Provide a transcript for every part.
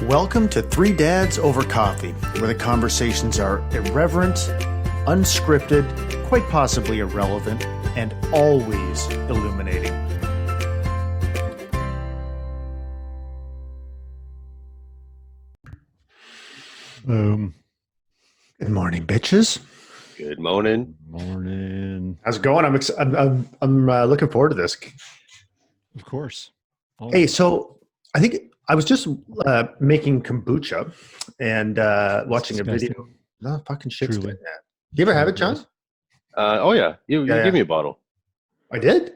Welcome to Three Dads Over Coffee, where the conversations are irreverent, unscripted, quite possibly irrelevant, and always illuminating. Good morning, bitches. Good morning. Morning. How's it going? I'm looking forward to this. Of course. Hey, so I think I was just making kombucha and watching a video. No, fucking shit's Truly. good. You ever have it, John? Oh yeah, you Yeah. gave me a bottle. I did?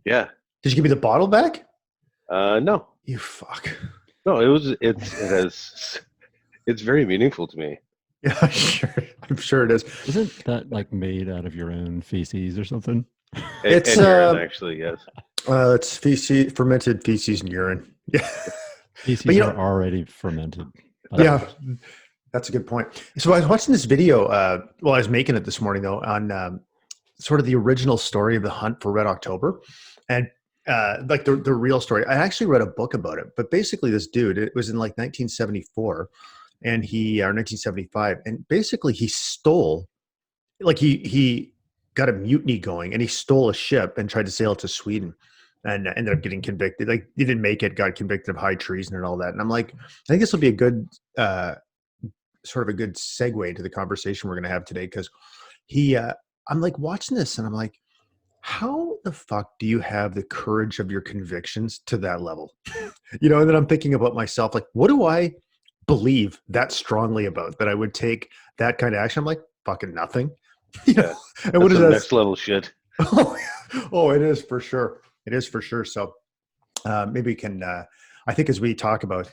Yeah. Did you give me the bottle back? No, You fuck. it's very meaningful to me. Yeah, sure. I'm sure it is. Isn't that like made out of your own feces or something? It's, and urine, actually, yes. It's feces, fermented feces and urine. Yeah. Feces But, you are know- already fermented. Yeah, that's a good point. So I was watching this video while I was making it this morning, though, on sort of the original story of the hunt for Red October, and like the real story. I actually read a book about it, but basically, this dude, it was in like 1974, and or 1975, and basically he stole, like he got a mutiny going, and he stole a ship and tried to sail it to Sweden. And ended up getting convicted. Like he didn't make it, got convicted of high treason and all that. And I'm like, I think this will be a good sort of a good segue into the conversation we're going to have today, because I'm like watching this and I'm like, how the fuck do you have the courage of your convictions to that level? And then I'm thinking about myself, like, what do I believe that strongly about that I would take that kind of action? I'm like, fucking nothing. Yeah. And what is that? Next level shit. Oh, it is for sure. It is for sure. So maybe we can, I think as we talk about,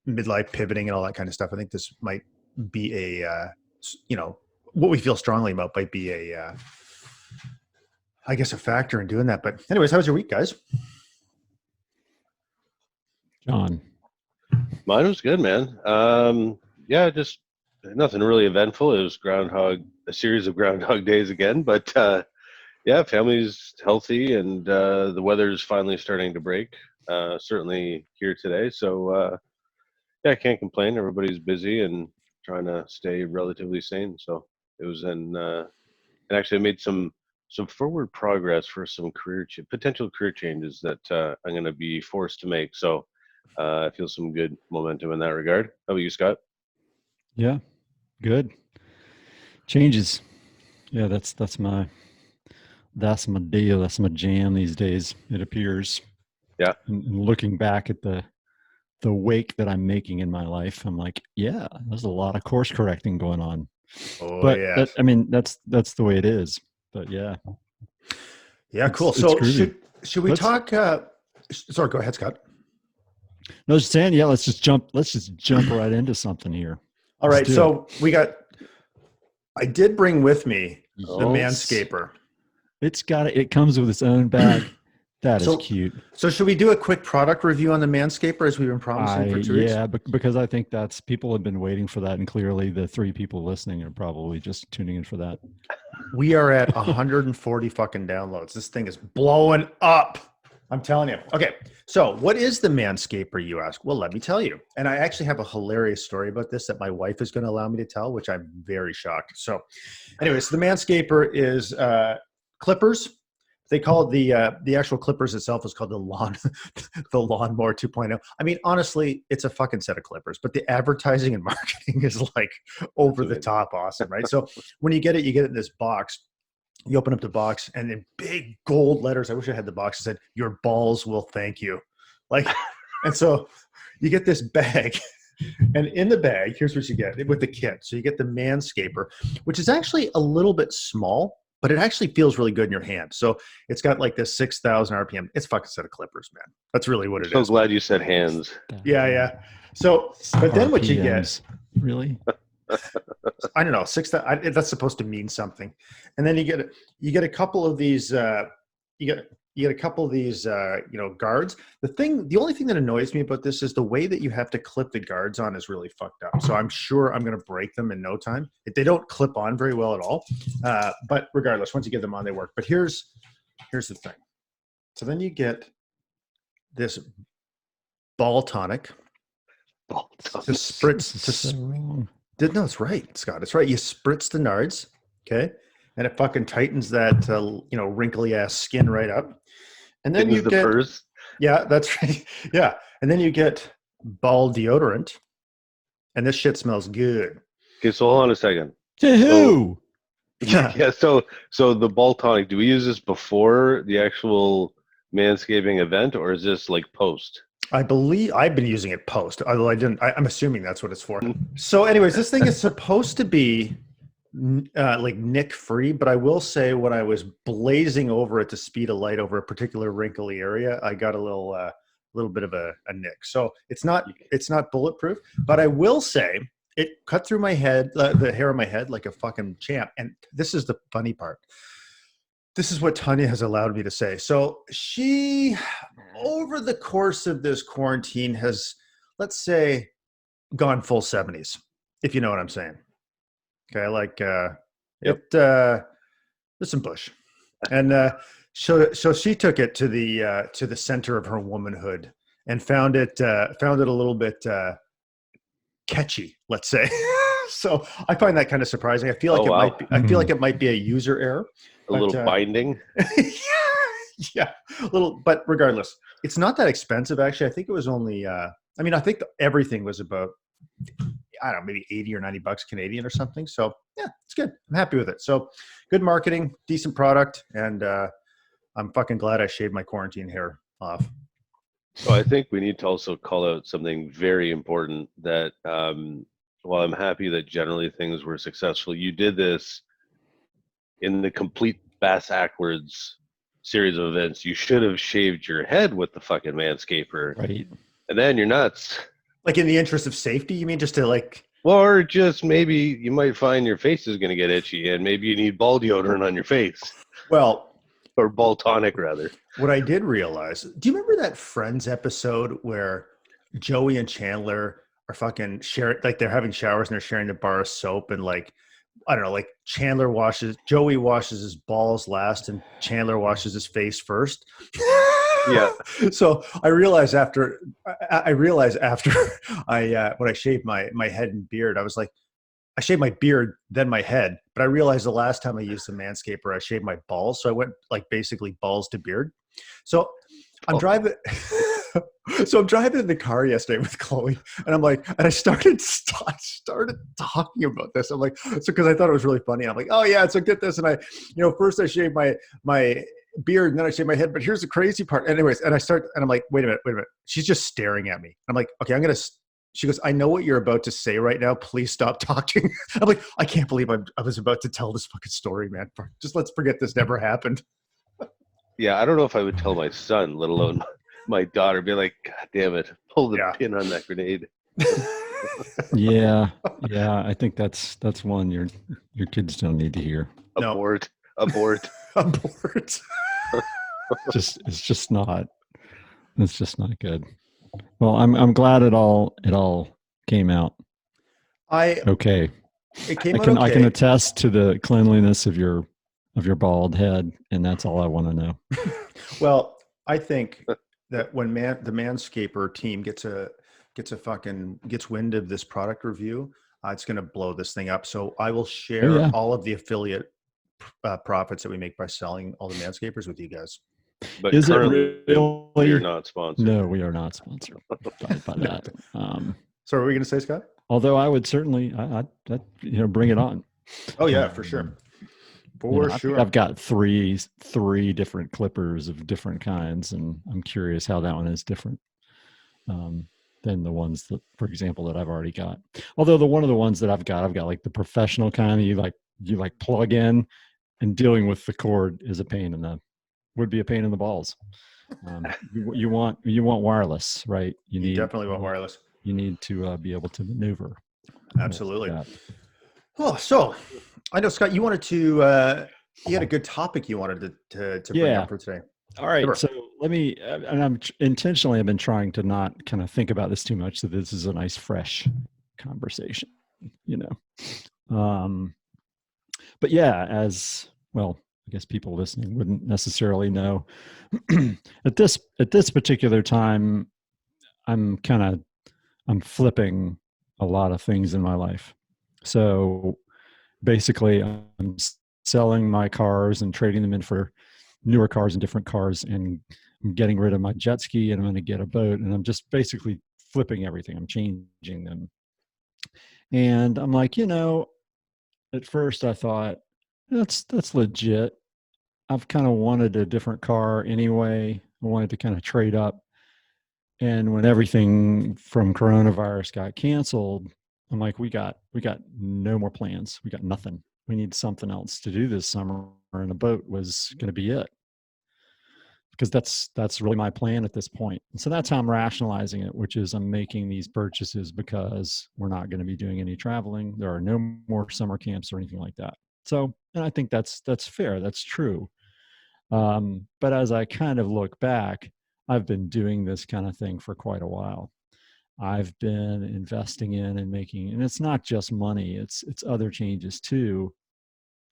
midlife pivoting and all that kind of stuff, I think this might be what we feel strongly about might be I guess a factor in doing that. But anyways, how was your week, guys? John. Mine was good, man. Yeah, just nothing really eventful. It was a series of groundhog days again, but yeah, family's healthy, and the weather's finally starting to break. Certainly here today. So yeah, I can't complain. Everybody's busy and trying to stay relatively sane. So it was and actually I made some forward progress for some potential career changes that I'm going to be forced to make. So I feel some good momentum in that regard. How about you, Scott? Yeah. Good. Changes. Yeah, that's my deal. That's my jam these days, it appears. Yeah. And looking back at the wake that I'm making in my life, I'm like, yeah, there's a lot of course correcting going on. Oh, But yeah. that's the way it is. But yeah. Yeah, cool. It's So groovy. should we talk? Sorry, go ahead, Scott. No, just saying, yeah, let's just jump right into something here. All right. So I did bring with me the Oh. Manscaper. It comes with its own bag. That is So- cute. So should we do a quick product review on the Manscaper as we've been promising for 2 weeks? Yeah, because I think people have been waiting for that, and clearly the 3 people listening are probably just tuning in for that. We are at 140 fucking downloads. This thing is blowing up. I'm telling you. Okay. So what is the Manscaper, you ask? Well, let me tell you. And I actually have a hilarious story about this that my wife is going to allow me to tell, which I'm very shocked. So anyways, the Manscaper is clippers. They call it the actual clippers itself is called the Lawnmower 2.0. I mean, honestly, it's a fucking set of clippers, but the advertising and marketing is like over the top awesome, right? So when you get it in this box. You open up the box, and in big gold letters, I wish I had the box, it said, "Your balls will thank you." Like, and so you get this bag, and in the bag, here's what you get with the kit. So you get the Manscaper, which is actually a little bit small, but it actually feels really good in your hand. So it's got like this 6,000 RPM. It's a fucking set of clippers, man. That's really what it So is. glad you said hands. Yeah. So, but then what you get, RPMs. Really? I don't know, that's supposed to mean something. And then you get a couple of these, you get a couple of these, guards. The only thing that annoys me about this is the way that you have to clip the guards on is really fucked up. So I'm sure I'm going to break them in no time. They don't clip on very well at all. But regardless, once you get them on, they work. But here's the thing. So then you get this ball tonic, Ball to tongue. spritz This is so wrong. No, it's right, Scott. It's right. You spritz the nards, okay, and it fucking tightens that wrinkly ass skin right up, and then Thins you the get purse. yeah, that's right. Yeah, and then you get ball deodorant, and this shit smells good. Okay, so hold on a second. To who? Yeah, so the ball tonic, do we use this before the actual manscaping event, or is this like post? I believe I've been using it post, although I didn't. I'm assuming that's what it's for. So, anyways, this thing is supposed to be like nick free, but I will say when I was blazing over at the speed of light over a particular wrinkly area, I got a little bit of a nick. So it's not bulletproof, but I will say it cut through my head, the hair on my head like a fucking champ. And this is the funny part. This is what Tanya has allowed me to say. So she, over the course of this quarantine, has, let's say, gone full 70s, if you know what I'm saying. Okay, like there's some bush, and so she took it to the center of her womanhood and found it a little bit catchy, let's say. So I find that kind of surprising. I feel like it might be a user error. A little binding. Yeah, a little. But regardless, it's not that expensive. Actually, I think it was only. I think everything was about, I don't know, maybe 80 or 90 bucks Canadian or something. So yeah, it's good. I'm happy with it. So good marketing, decent product, and I'm fucking glad I shaved my quarantine hair off. So I think we need to also call out something very important that while I'm happy that generally things were successful, you did this in the complete backwards series of events. You should have shaved your head with the fucking Manscaper. Right. And then you're nuts. Like in the interest of safety, you mean, just to like... Or just maybe you might find your face is going to get itchy and maybe you need ball deodorant on your face. Well... Or ball tonic, rather. What I did realize... Do you remember that Friends episode where Joey and Chandler are fucking sharing... Like they're having showers and they're sharing the bar of soap and like... I don't know, like Joey washes his balls last and Chandler washes his face first. Yeah. So I realized after when I shaved my head and beard, I was like, I shaved my beard, then my head. But I realized the last time I used the Manscaper, I shaved my balls. So I went like basically balls to beard. So I'm driving. So I'm driving in the car yesterday with Chloe, and I'm like, and I started talking about this. I'm like, so because I thought it was really funny. I'm like, oh yeah, so get this, and I, first I shaved my beard, and then I shaved my head. But here's the crazy part. Anyways, and I'm like, wait a minute. She's just staring at me. I'm like, okay, she goes, I know what you're about to say right now. Please stop talking. I'm like, I can't believe I was about to tell this fucking story, man. Just let's forget this never happened. Yeah, I don't know if I would tell my son, let alone my daughter, be like, God damn it, pull the pin on that grenade. Yeah. I think that's one your kids don't need to hear. Abort. It's just not good. Well, I'm glad it all came out. Okay. It came out I okay. can attest to the cleanliness of your bald head, and that's all I want to know. Well, I think that when the Manscaper team gets wind of this product review, it's going to blow this thing up. So I will share all of the affiliate profits that we make by selling all the Manscapers with you guys. But is it really, you're not sponsored? No, we are not sponsored by that. So what were we going to say, Scott? Although I would certainly, I bring it on. Oh yeah, for sure. I think I've got three different clippers of different kinds, and I'm curious how that one is different than the ones that, for example, that I've already got. Although one of the ones that I've got like the professional kind of you plug in, and dealing with the cord is would be a pain in the balls. You want wireless, right? You definitely want wireless. You need to be able to maneuver. Absolutely. Oh, so I know, Scott, you had a good topic you wanted to bring up for today. All right. So let me, and I've been trying to not kind of think about this too much. So this is a nice, fresh conversation, but yeah, as well, I guess people listening wouldn't necessarily know at this particular time, I'm kind of I'm flipping a lot of things in my life. So basically, I'm selling my cars and trading them in for newer cars and different cars, and I'm getting rid of my jet ski, and I'm going to get a boat, and I'm just basically flipping everything. I'm changing them. And I'm like, at first I thought that's legit. I've kind of wanted a different car anyway. I wanted to kind of trade up. And when everything from coronavirus got canceled, I'm like, we got no more plans. We got nothing. We need something else to do this summer, and a boat was going to be it. Because that's really my plan at this point. And so that's how I'm rationalizing it, which is I'm making these purchases because we're not going to be doing any traveling. There are no more summer camps or anything like that. So, and I think that's fair. That's true. But as I kind of look back, I've been doing this kind of thing for quite a while. I've been investing in and making, and it's not just money, it's other changes too.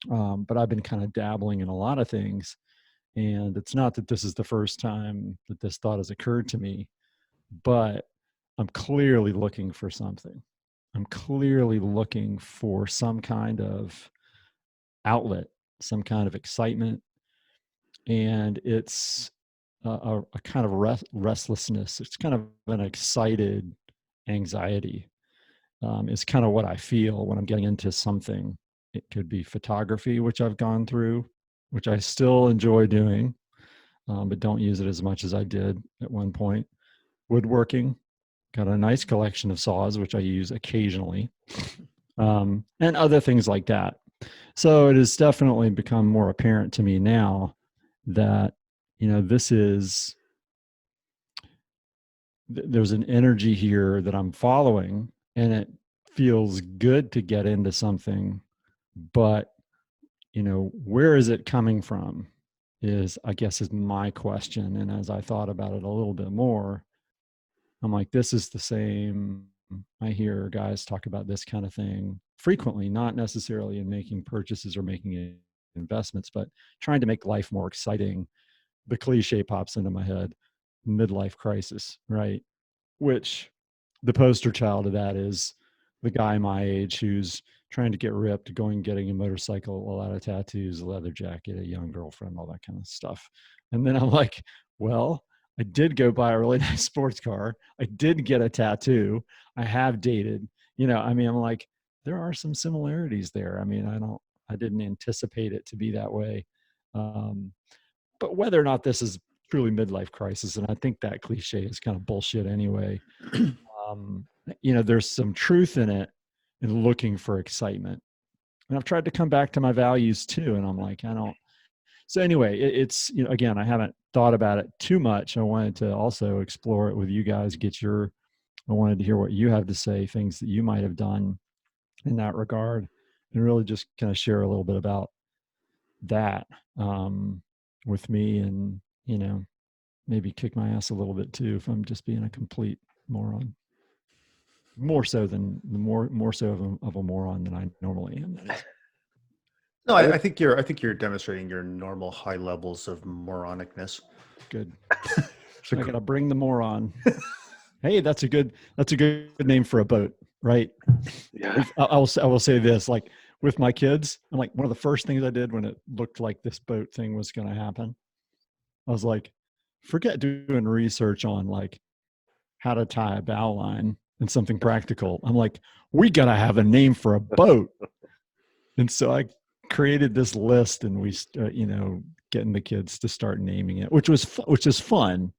But I've been kind of dabbling in a lot of things. And it's not that this is the first time that this thought has occurred to me, but I'm clearly looking for something. I'm clearly looking for some kind of outlet, some kind of excitement. And it's a kind of restlessness. It's kind of an excited anxiety. Is kind of what I feel when I'm getting into something. It could be photography, which I've gone through, which I still enjoy doing, but don't use it as much as I did at one point. Woodworking, got a nice collection of saws, which I use occasionally, and other things like that. So it has definitely become more apparent to me now that, there's an energy here that I'm following, and it feels good to get into something, but where is it coming from I guess is my question. And as I thought about it a little bit more, I'm like, this is the same. I hear guys talk about this kind of thing frequently, not necessarily in making purchases or making investments, but trying to make life more exciting. The cliche pops into my head, midlife crisis, right? Which the poster child of that is the guy my age who's trying to get ripped, getting a motorcycle, a lot of tattoos, a leather jacket, a young girlfriend, all that kind of stuff. And then I'm like, well, I did go buy a really nice sports car. I did get a tattoo. I have dated, I'm like, there are some similarities there. I didn't anticipate it to be that way. But whether or not this is truly midlife crisis, and I think that cliche is kind of bullshit anyway. There's some truth in it, in looking for excitement. And I've tried to come back to my values too. And I'm like, I don't. So anyway, it's, again, I haven't thought about it too much. I wanted to also explore it with you guys, I wanted to hear what you have to say, things that you might have done in that regard, and really just kind of share a little bit about that with me, and, maybe kick my ass a little bit too if I'm just being a complete moron. More so of a moron than I normally am. No, I think you're demonstrating your normal high levels of moronicness. Good. So I gotta bring the moron. Hey, that's a good name for a boat, right? Yeah. I will say this, like with my kids, I'm like, one of the first things I did when it looked like this boat thing was going to happen, I was like, forget doing research on like how to tie a bow line and something practical. I'm like, we got to have a name for a boat. And so I created this list, and we, getting the kids to start naming it, which is fun.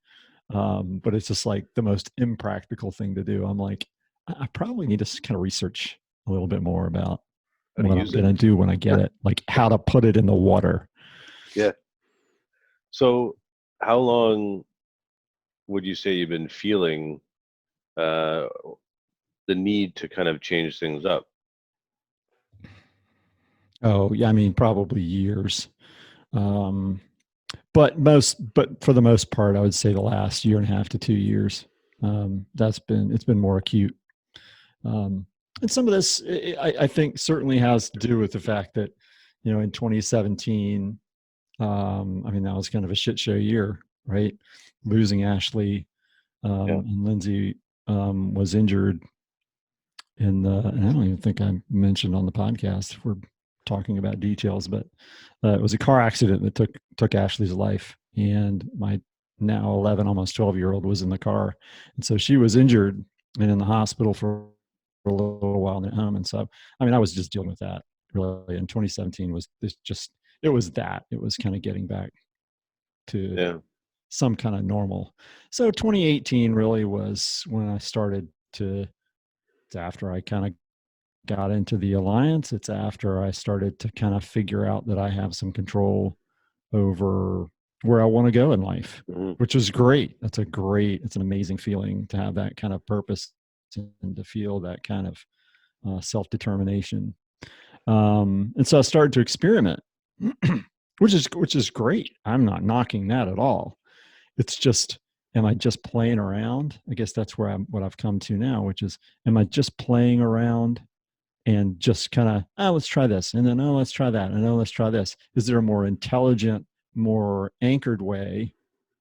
But it's just like the most impractical thing to do. I'm like, I probably need to kind of research a little bit more about what I'm going to do when I get it, like how to put it in the water. Yeah. So how long would you say you've been feeling the need to kind of change things up? Oh, yeah. Probably years. But for the most part, I would say the last year and a half to 2 years. It's been more acute. And some of this, I think, certainly has to do with the fact that, in 2017, that was kind of a shit show year, right? Losing Ashley and Lindsay was injured and I don't even think I mentioned on the podcast if we're talking about details, but it was a car accident that took Ashley's life, and my now 11, almost 12-year-old was in the car, and so she was injured and in the hospital for a little while and at home. And so, I mean, I was just dealing with that really. And 2017 was it was kind of getting back to some kind of normal. So 2018 really was when I started to after I kind of got into the alliance. It's after I started to kind of figure out that I have some control over where I want to go in life, which is great. It's an amazing feeling to have that kind of purpose and to feel that kind of self-determination. And so I started to experiment, which is great. I'm not knocking that at all. It's just, am I just playing around? I guess that's what I've come to now, which is, am I just playing around and just kind of, let's try this. And then, let's try that. And let's try this. Is there a more intelligent, more anchored way,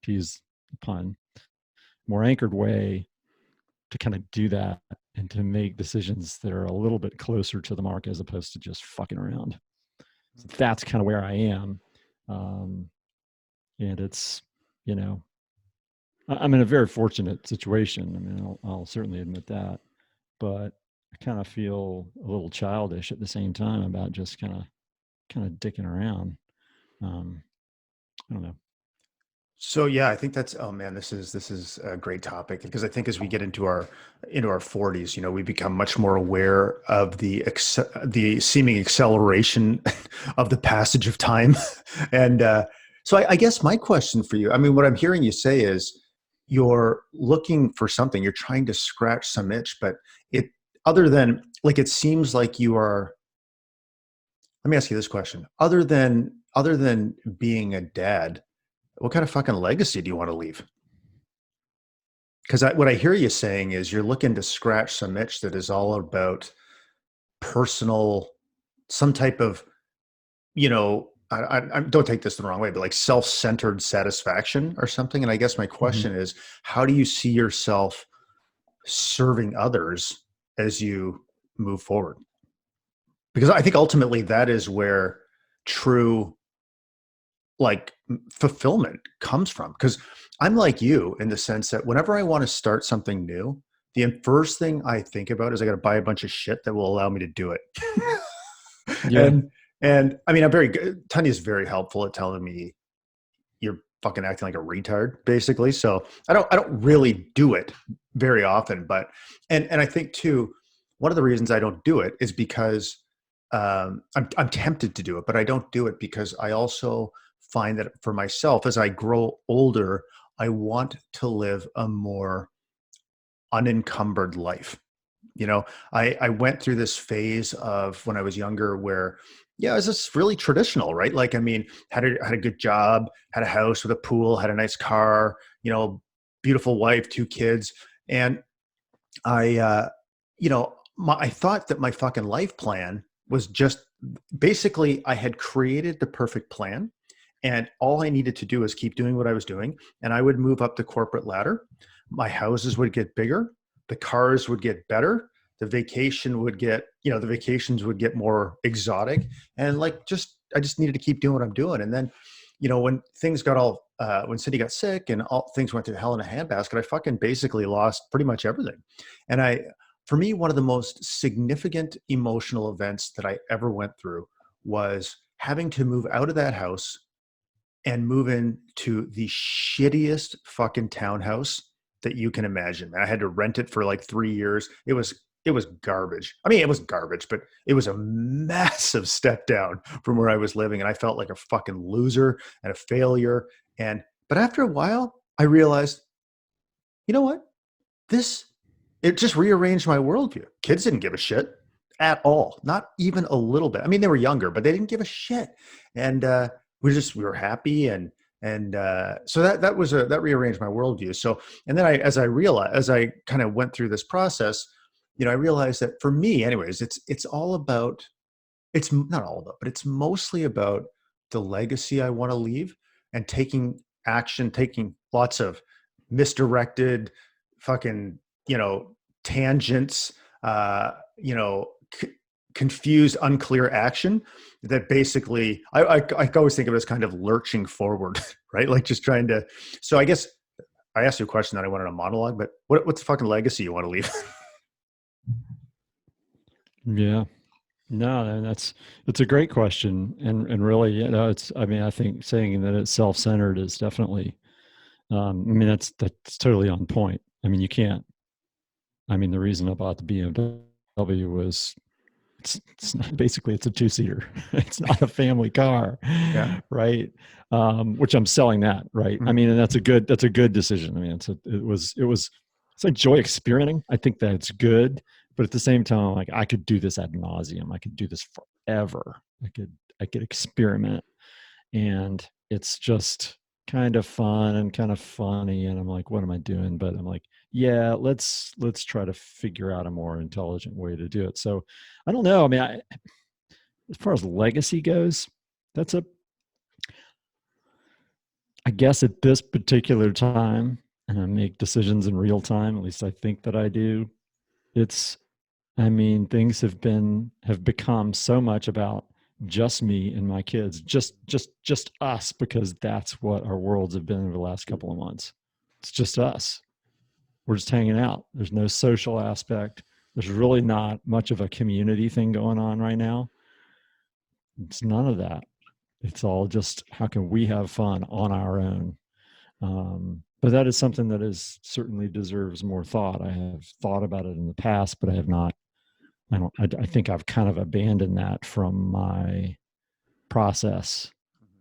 to use the pun, more anchored way to kind of do that and to make decisions that are a little bit closer to the mark as opposed to just fucking around? So that's kind of where I am. And it's, I'm in a very fortunate situation. I mean, I'll certainly admit that, but I kind of feel a little childish at the same time about just kind of dicking around. I don't know. So yeah, I think that's, oh man, this is a great topic, because I think as we get into our 40s, we become much more aware of the seeming acceleration of the passage of time. And so I guess my question for you, I mean, what I'm hearing you say is you're looking for something, you're trying to scratch some itch, but other than, like, it seems like you are, let me ask you this question. Other than being a dad, what kind of fucking legacy do you want to leave? Because what I hear you saying is you're looking to scratch some itch that is all about personal, some type of, I don't take this the wrong way, but like self-centered satisfaction or something. And I guess my question is, how do you see yourself serving others as you move forward? Because I think ultimately that is where true, like, fulfillment comes from. Because I'm like you in the sense that whenever I want to start something new, the first thing I think about is I got to buy a bunch of shit that will allow me to do it. Yeah. And I mean, I'm very good. Tanya's very helpful at telling me you're fucking acting like a retard, basically. So I don't really do it very often, but, and I think too, one of the reasons I don't do it is because I'm tempted to do it, but I don't do it because I also find that for myself, as I grow older, I want to live a more unencumbered life. I went through this phase of when I was younger where, yeah, it was just really traditional, right? Like, I mean, had a good job, had a house with a pool, had a nice car, beautiful wife, 2 kids. And I thought that my fucking life plan was just basically, I had created the perfect plan, and all I needed to do is keep doing what I was doing, and I would move up the corporate ladder. My houses would get bigger, the cars would get better, the vacations would get more exotic, and I just needed to keep doing what I'm doing. And then, when things got when Cindy got sick and all things went to hell in a handbasket, I fucking basically lost pretty much everything. And for me, one of the most significant emotional events that I ever went through was having to move out of that house and move into the shittiest fucking townhouse that you can imagine. I had to rent it for like 3 years. It was garbage. I mean, it was garbage, but it was a massive step down from where I was living. And I felt like a fucking loser and a failure. But after a while, I realized, you know what? It just rearranged my worldview. Kids didn't give a shit at all. Not even a little bit. I mean, they were younger, but they didn't give a shit. And we were happy. And so that rearranged my worldview. So, and then as I kind of went through this process, I realized that for me anyways, it's all about, it's not all about, but it's mostly about the legacy I want to leave, and taking action, taking lots of misdirected fucking tangents, confused, unclear action that basically I always think of it as kind of lurching forward, right? Like just trying to. So I guess I asked you a question that I wanted a monologue, but what's the fucking legacy you want to leave? Yeah. No, it's a great question. And really, I think saying that it's self-centered is definitely, that's totally on point. I mean, you can't, the reason I bought the BMW was it's not, basically it's a two-seater. It's not a family car. Yeah. Right. Which I'm selling that. Right. Mm-hmm. And that's a good decision. I enjoy experimenting. I think that it's good, but at the same time, like I could do this ad nauseum. I could do this forever. I could experiment, and it's just kind of fun and kind of funny. And I'm like, what am I doing? But I'm like, yeah, let's try to figure out a more intelligent way to do it. So I don't know. As far as legacy goes, I guess at this particular time, and I make decisions in real time, at least I think that I do. Things have become so much about just me and my kids, just us, because that's what our worlds have been over the last couple of months. It's just us. We're just hanging out. There's no social aspect. There's really not much of a community thing going on right now. It's none of that. It's all just how can we have fun on our own. But that is something that is certainly deserves more thought. I have thought about it in the past, but I have not. I think I've kind of abandoned that from my process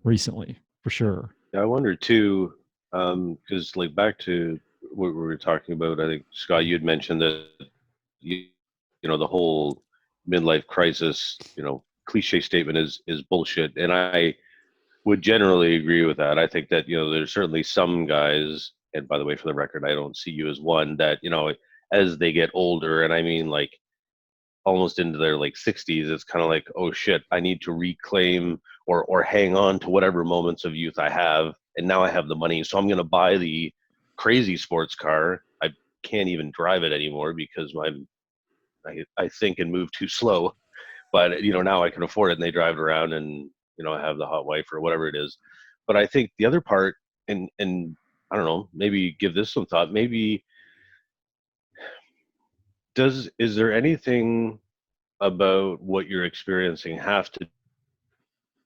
recently, for sure. Yeah, I wonder too, because like back to what we were talking about, I think Scott, you had mentioned that the whole midlife crisis, cliche statement is bullshit, and I would generally agree with that. I think that there's certainly some guys, and by the way, for the record, I don't see you as one that as they get older, and I mean like almost into their like 60s, it's kind of like, oh shit, I need to reclaim or hang on to whatever moments of youth I have, and now I have the money, so I'm going to buy the crazy sports car. I can't even drive it anymore because I think and move too slow, but now I can afford it, and they drive it around, and I have the hot wife or whatever it is. But I think the other part, and I don't know, maybe give this some thought. Maybe is there anything about what you're experiencing have to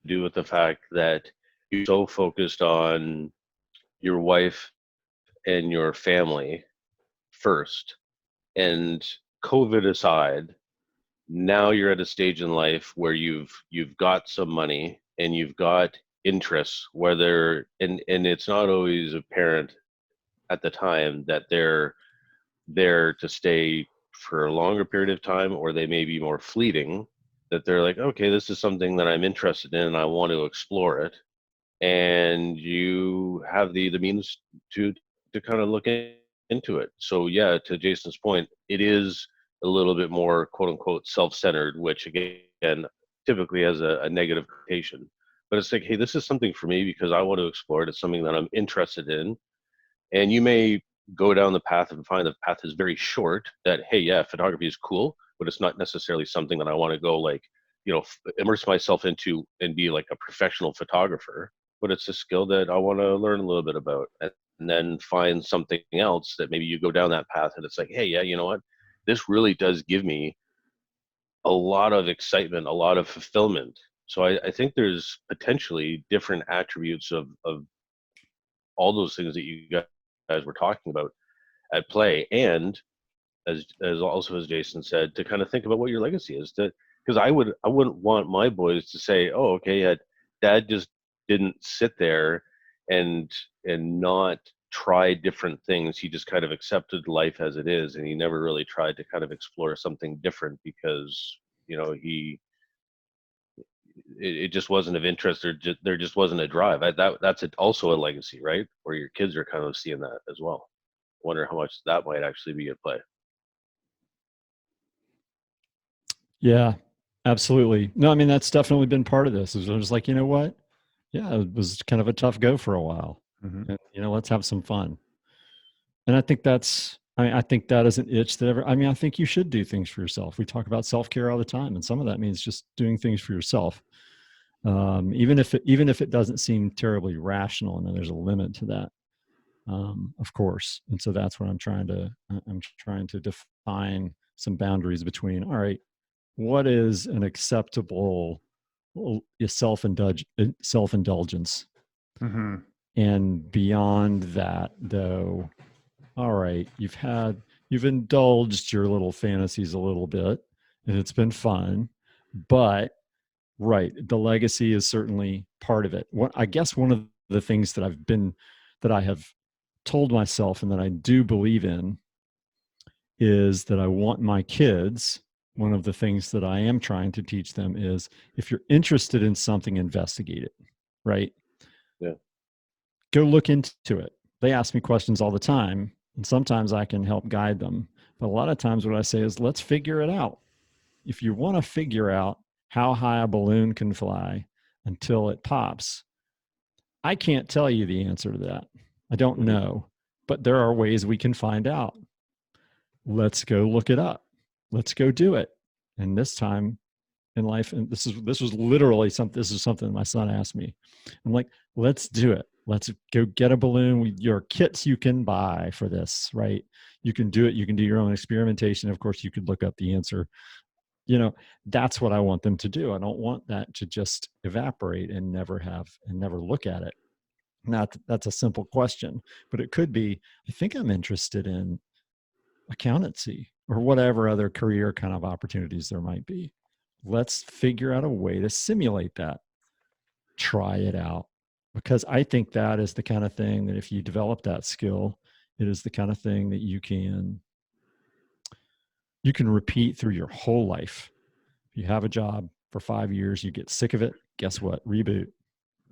do with the fact that you're so focused on your wife and your family first, and COVID aside, now you're at a stage in life where you've got some money and you've got interests, whether and it's not always apparent at the time that they're there to stay for a longer period of time, or they may be more fleeting, that they're like, okay, this is something that I'm interested in and I want to explore it, and you have the means to kind of look into it. So yeah, to Jason's point, it is a little bit more quote unquote self-centered, which again typically has a negative connotation. But it's like, hey, this is something for me because I want to explore it. It's something that I'm interested in. And you may go down the path and find the path is very short, that, hey, yeah, photography is cool, but it's not necessarily something that I want to go like, immerse myself into and be like a professional photographer. But it's a skill that I want to learn a little bit about, and then find something else that maybe you go down that path and it's like, hey, yeah, you know what? This really does give me a lot of excitement, a lot of fulfillment. So I think there's potentially different attributes of all those things that you guys were talking about at play. And as also as Jason said, to kind of think about what your legacy is, that because I wouldn't want my boys to say, oh, okay, yeah, dad just didn't sit there and not try different things. He just kind of accepted life as it is, and he never really tried to kind of explore something different because it just wasn't of interest, or there just wasn't a drive. That's also a legacy, right? Where your kids are kind of seeing that as well. Wonder how much that might actually be at play. Yeah, absolutely. No, that's definitely been part of this. I was like, you know what? Yeah, it was kind of a tough go for a while. Mm-hmm. And, let's have some fun. And I think that's I mean, I think that is an itch that I mean, I think you should do things for yourself. We talk about self-care all the time, and some of that means just doing things for yourself. Even if it doesn't seem terribly rational, and there's a limit to that, of course. And so that's what I'm trying to define some boundaries between, all right, what is an acceptable self-indulgence? Mm-hmm. And beyond that, though, all right, you've indulged your little fantasies a little bit, and it's been fun, but right, the legacy is certainly part of it. I guess one of the things that I have told myself and that I do believe in is that I want my kids, one of the things that I am trying to teach them is, if you're interested in something, investigate it, right? Yeah. Go look into it. They ask me questions all the time, and sometimes I can help guide them. But a lot of times what I say is, let's figure it out. If you want to figure out how high a balloon can fly until it pops, I can't tell you the answer to that. I don't know, but there are ways we can find out. Let's go look it up. Let's go do it. And this time in life, and this was literally something, this is something my son asked me. I'm like, let's do it. Let's go get a balloon. Your kits you can buy for this, right? You can do it. You can do your own experimentation. Of course, you could look up the answer. That's what I want them to do. I don't want that to just evaporate and never look at it. Not that's a simple question, but it could be, I think I'm interested in accountancy or whatever other career kind of opportunities there might be. Let's figure out a way to simulate that. Try it out. Because I think that is the kind of thing that if you develop that skill, it is the kind of thing that you can repeat through your whole life. If you have a job for 5 years, you get sick of it, guess what? Reboot.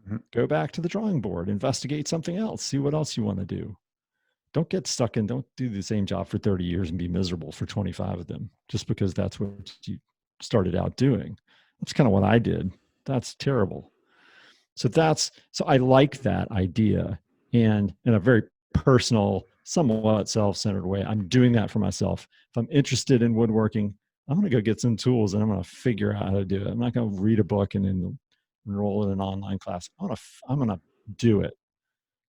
Mm-hmm. Go back to the drawing board, investigate something else, see what else you want to do. Don't do the same job for 30 years and be miserable for 25 of them just because that's what you started out doing. That's kind of what I did. That's terrible. So I like that idea. And in a very personal, somewhat self-centered way, I'm doing that for myself. If I'm interested in woodworking, I'm going to go get some tools and I'm going to figure out how to do it. I'm not going to read a book and then enroll in an online class. I'm going to do it.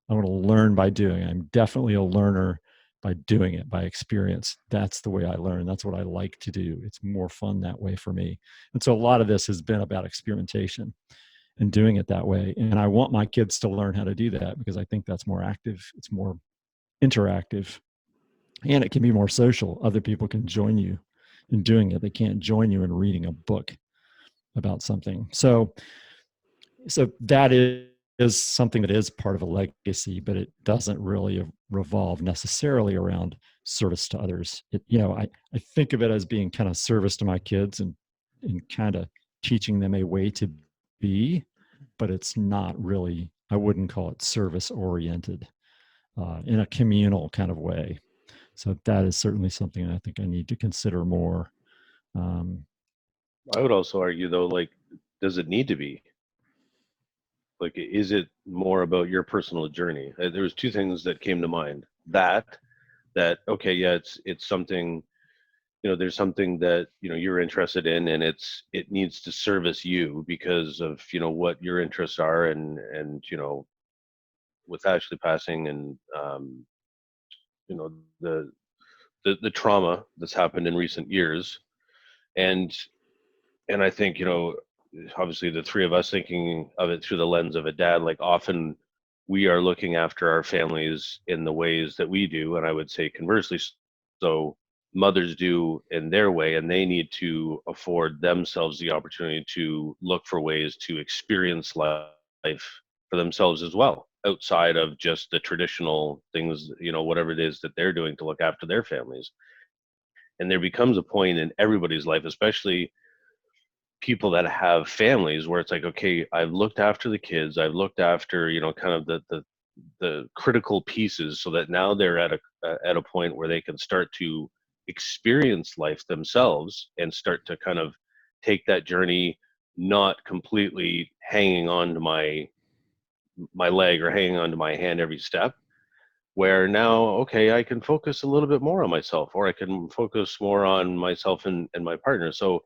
I want to learn by doing. I'm definitely a learner by doing it, by experience. That's the way I learn. That's what I like to do. It's more fun that way for me. And so a lot of this has been about experimentation and doing it that way. And I want my kids to learn how to do that because I think that's more active. It's more interactive and it can be more social. Other people can join you in doing it. They can't join you in reading a book about something. So that is something that is part of a legacy, but it doesn't really revolve necessarily around service to others. I think of it as being kind of service to my kids and kind of teaching them a way to be, but it's not really, I wouldn't call it service oriented in a communal kind of way. So that is certainly something I think I need to consider more. I would also argue though, like, does it need to be? Like, is it more about your personal journey? There was two things that came to mind. That okay, yeah, it's something, there's something that you're interested in, and it needs to service you because of what your interests are, and with Ashley passing, and you know the trauma that's happened in recent years, and I think obviously the three of us thinking of it through the lens of a dad, like often we are looking after our families in the ways that we do, and I would say conversely, so mothers do in their way, and they need to afford themselves the opportunity to look for ways to experience life for themselves as well, outside of just the traditional things, whatever it is that they're doing to look after their families. And there becomes a point in everybody's life, especially people that have families, where it's like, okay, I've looked after the kids, I've looked after kind of the critical pieces, so that now they're at a point where they can start to experience life themselves and start to kind of take that journey, not completely hanging on to my leg or hanging on to my hand every step, where now, okay, I can focus a little bit more on myself, or I can focus more on myself and my partner. So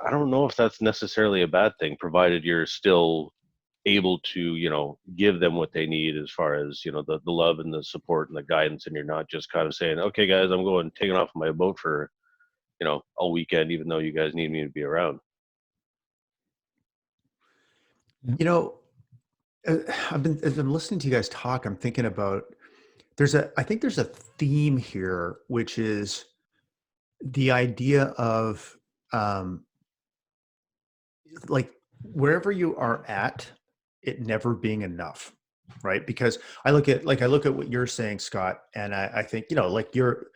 I don't know if that's necessarily a bad thing, provided you're still able to, give them what they need as far as, the love and the support and the guidance. And you're not just kind of saying, okay, guys, I'm going taking off my boat for, all weekend, even though you guys need me to be around. As I'm listening to you guys talk, I'm thinking about, I think there's a theme here, which is the idea of, like, wherever you are at, it never being enough, right? Because I look at what you're saying, Scott, and I think, like you're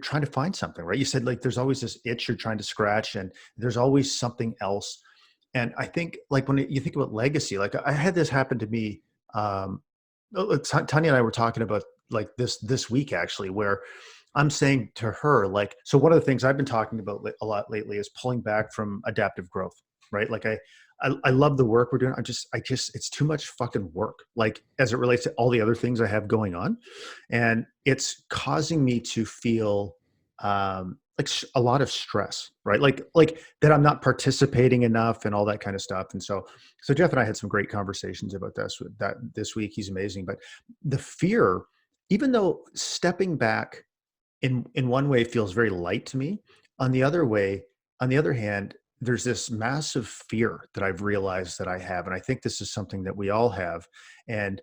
trying to find something, right? You said, like, there's always this itch you're trying to scratch, and there's always something else. And I think, like, when you think about legacy, like, I had this happen to me. Tanya and I were talking about, like, this week, actually, where I'm saying to her, like, so one of the things I've been talking about a lot lately is pulling back from adaptive growth, right? Like, I love the work we're doing. I just, it's too much fucking work, like, as it relates to all the other things I have going on. And it's causing me to feel, like, a lot of stress, right? Like that I'm not participating enough and all that kind of stuff. And so Jeff and I had some great conversations about this week. He's amazing. But the fear, even though stepping back in one way feels very light to me, on the other hand, there's this massive fear that I've realized that I have. And I think this is something that we all have. And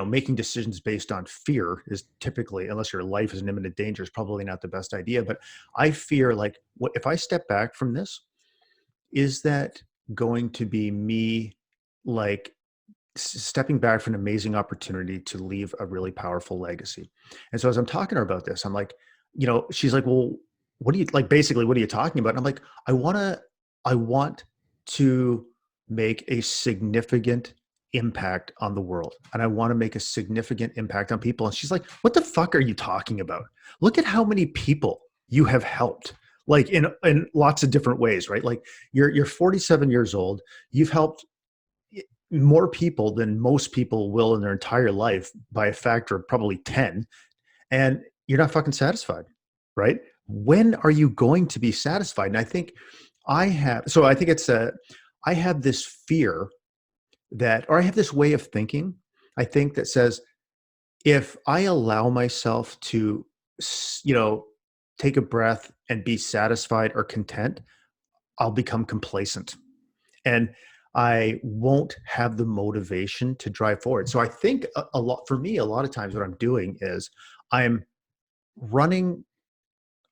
making decisions based on fear is typically, unless your life is in imminent danger, is probably not the best idea. But I fear, like, what if I step back from this? Is that going to be me, like, stepping back from an amazing opportunity to leave a really powerful legacy? And so as I'm talking to her about this, I'm like, she's like, well, what do you, like, basically, what are you talking about? And I'm like, I want to make a significant impact on the world, and I want to make a significant impact on people. And she's like, what the fuck are you talking about? Look at how many people you have helped, like, in lots of different ways, right? Like, you're 47 years old. You've helped more people than most people will in their entire life by a factor of probably 10. And you're not fucking satisfied, right? When are you going to be satisfied? And I think I have this fear or I have this way of thinking, I think, that says, if I allow myself to, take a breath and be satisfied or content, I'll become complacent. And I won't have the motivation to drive forward. So I think a lot of times what I'm doing is I'm running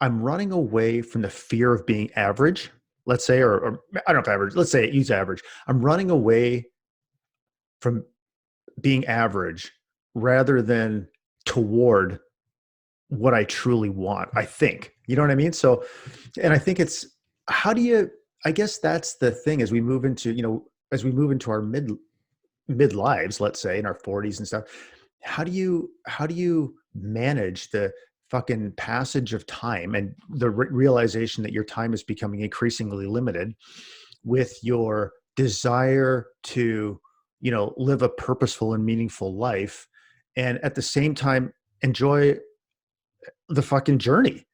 away from the fear of being average, let's say, or I don't know if average, let's say, use average. I'm running away from being average rather than toward what I truly want, I think. You know what I mean? So, and I think it's, I guess that's the thing, as we move into, our mid lives, let's say, in our 40s and stuff. How do you manage the fucking passage of time and the realization that your time is becoming increasingly limited, with your desire to, live a purposeful and meaningful life, and at the same time enjoy the fucking journey,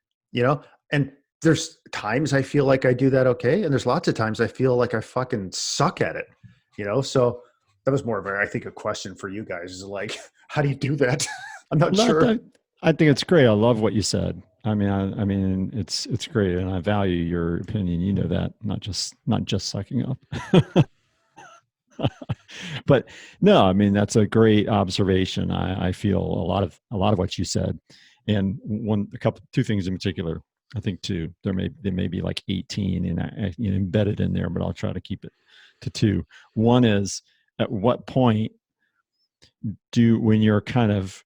and there's times I feel like I do that okay, and there's lots of times I feel like I fucking suck at it, so that was more of I think a question for you guys, is like, how do you do that? I'm not sure. I think it's great. I love what you said. I mean, it's great, and I value your opinion. You know that, not just sucking up. But no, I mean, that's a great observation. I feel a lot of what you said, and two things in particular. I think two. There may be like 18 and embedded in there, but I'll try to keep it to two. One is, at what point when you're kind of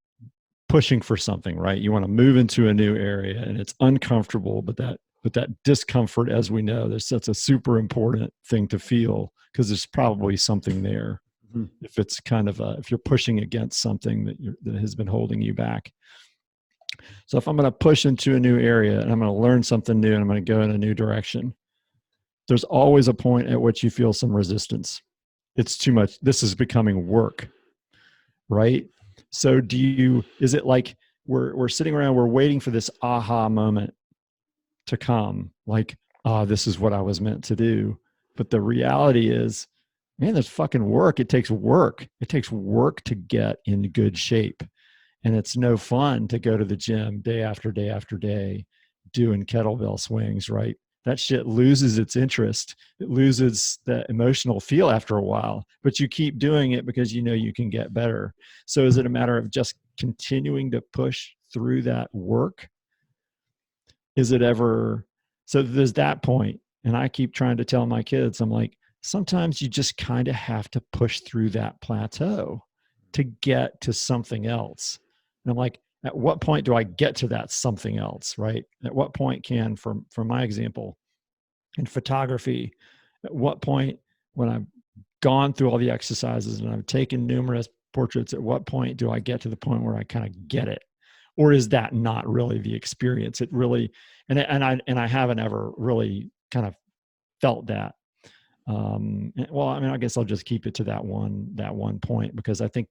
pushing for something, right? You want to move into a new area and it's uncomfortable, but that discomfort, as we know, that's a super important thing to feel, because there's probably something there. Mm-hmm. If it's kind of if you're pushing against something that has been holding you back. So if I'm going to push into a new area and I'm going to learn something new and I'm going to go in a new direction, there's always a point at which you feel some resistance. It's too much. This is becoming work, right? So is it like we're sitting around, we're waiting for this aha moment to come, like, this is what I was meant to do. But the reality is, man, there's fucking work. It takes work. It takes work to get in good shape. And it's no fun to go to the gym day after day after day doing kettlebell swings, right? That shit loses its interest. It loses the emotional feel after a while, but you keep doing it because you know you can get better. So is it a matter of just continuing to push through that work? Is it ever, so there's that point, and I keep trying to tell my kids, I'm like, sometimes you just kind of have to push through that plateau to get to something else. And I'm like, at what point do I get to that something else, right? At what point can, for my example, in photography, at what point, when I've gone through all the exercises and I've taken numerous portraits, at what point do I get to the point where I kind of get it? Or is that not really the experience? It really, and I haven't ever really kind of felt that. Well, I mean, I guess I'll just keep it to that one point, because I think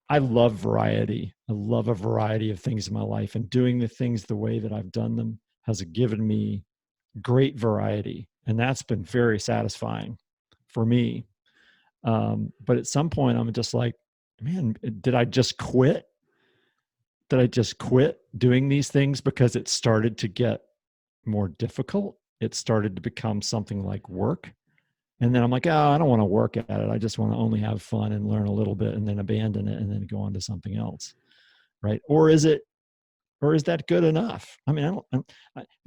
I love variety. I love a variety of things in my life, and doing the things the way that I've done them has given me great variety. And that's been very satisfying for me. But at some point I'm just like, man, did I just quit? Did I just quit doing these things because it started to get more difficult? It started to become something like work. And then I'm like, I don't want to work at it. I just want to only have fun and learn a little bit and then abandon it and then go on to something else. Right. Or is that good enough? I mean,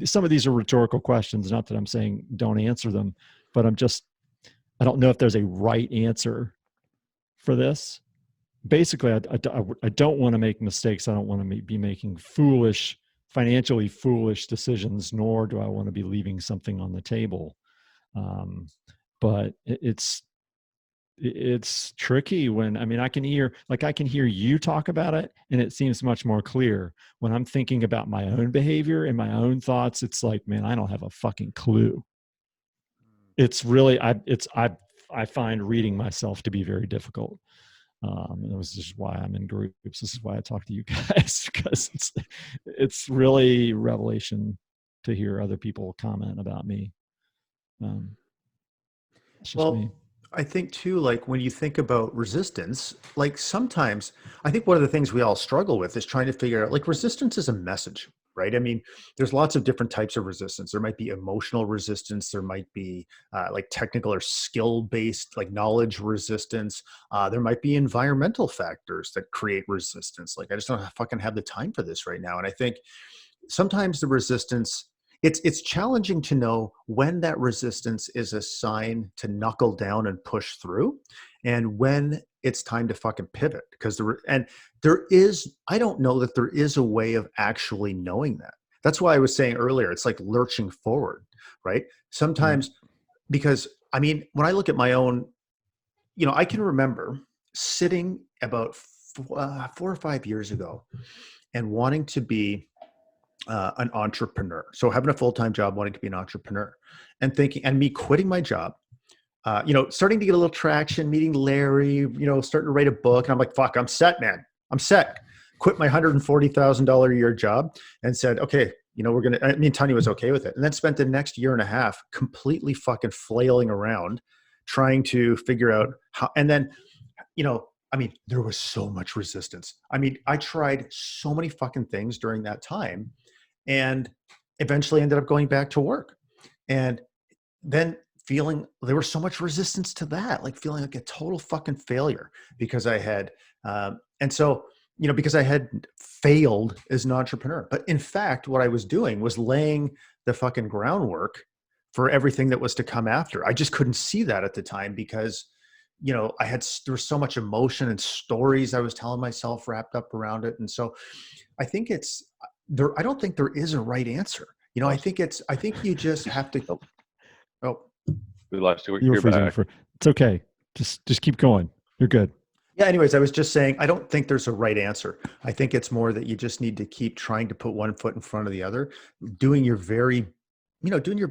some of these are rhetorical questions, not that I'm saying don't answer them, but I don't know if there's a right answer for this. Basically, I don't want to make mistakes. I don't want to be making financially foolish decisions, nor do I want to be leaving something on the table. But it's tricky when, I mean, I can hear you talk about it and it seems much more clear. When I'm thinking about my own behavior and my own thoughts, it's like, man, I don't have a fucking clue. It's really, I find reading myself to be very difficult. And this is why I'm in groups. This is why I talk to you guys, because it's really revelation to hear other people comment about me. It's just me. I think too, like when you think about resistance, like sometimes I think one of the things we all struggle with is trying to figure out, like, resistance is a message, right? I mean, there's lots of different types of resistance. There might be emotional resistance. There might be like technical or skill-based, like knowledge resistance. There might be environmental factors that create resistance. Like, I just don't fucking have the time for this right now. And I think sometimes the resistance, it's challenging to know when that resistance is a sign to knuckle down and push through, and when it's time to fucking pivot. Because I don't know that there is a way of actually knowing that. That's why I was saying earlier, it's like lurching forward, right? Sometimes, because I mean, when I look at my own, I can remember sitting about 4 or 5 years ago and wanting to be an entrepreneur. So having a full-time job, wanting to be an entrepreneur, and thinking, and me quitting my job, starting to get a little traction, meeting Larry, starting to write a book. And I'm like, fuck, I'm set, man. I'm set. Quit my $140,000 a year job and said, okay, Tanya was okay with it. And then spent the next year and a half completely fucking flailing around, trying to figure out how, and then, there was so much resistance. I mean, I tried so many fucking things during that time, and eventually ended up going back to work. And then feeling there was so much resistance to that, like feeling like a total fucking failure because I had, because I had failed as an entrepreneur. But in fact, what I was doing was laying the fucking groundwork for everything that was to come after. I just couldn't see that at the time because, there was so much emotion and stories I was telling myself wrapped up around it. And so I think I don't think there is a right answer. I think you just have to. Oh, we lost you. You were freezing. It's okay. Just keep going. You're good. Yeah. Anyways, I was just saying, I don't think there's a right answer. I think it's more that you just need to keep trying to put one foot in front of the other, doing your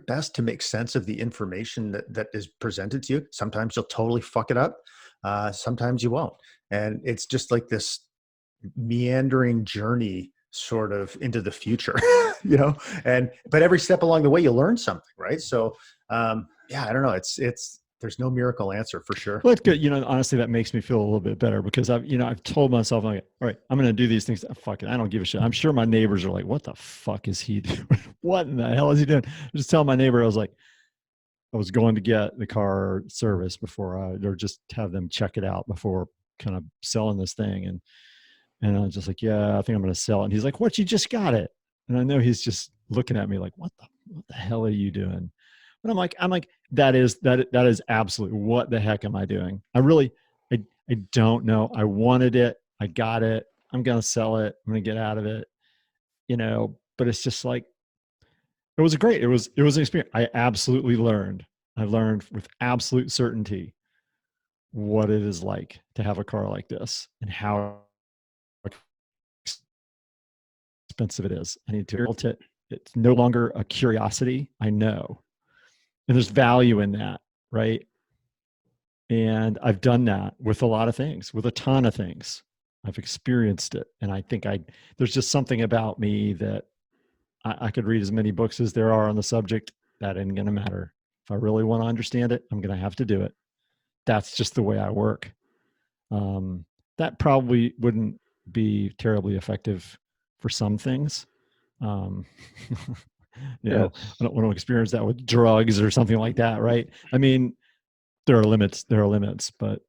best to make sense of the information that is presented to you. Sometimes you'll totally fuck it up. sometimes you won't. And it's just like this meandering journey sort of into the future, you know, but every step along the way, you learn something, right? So, yeah, I don't know. There's no miracle answer for sure. Well, it's good. You know, honestly, that makes me feel a little bit better because I've told myself, like, all right, I'm going to do these things. Fuck it. I don't give a shit. I'm sure my neighbors are like, what the fuck is he doing? What in the hell is he doing? I just telling my neighbor, I was going to get the car serviced or just have them check it out before kind of selling this thing. And I was just like, yeah, I think I'm going to sell it. And he's like, what, you just got it? And I know he's just looking at me like, what the hell are you doing? But I'm like, that is absolutely, what the heck am I doing? I don't know. I wanted it. I got it. I'm going to sell it. I'm going to get out of it, you know, but it's just like, it was an experience. I absolutely learned. I learned with absolute certainty what it is like to have a car like this and how expensive it is. I need to build it. It's no longer a curiosity. I know. And there's value in that, right? And I've done that with a lot of things, with a ton of things. I've experienced it. And I think there's just something about me that I could read as many books as there are on the subject. That ain't going to matter. If I really want to understand it, I'm going to have to do it. That's just the way I work. That probably wouldn't be terribly effective for some things. You know, I don't want to experience that with drugs or something like that, right? I mean, there are limits, but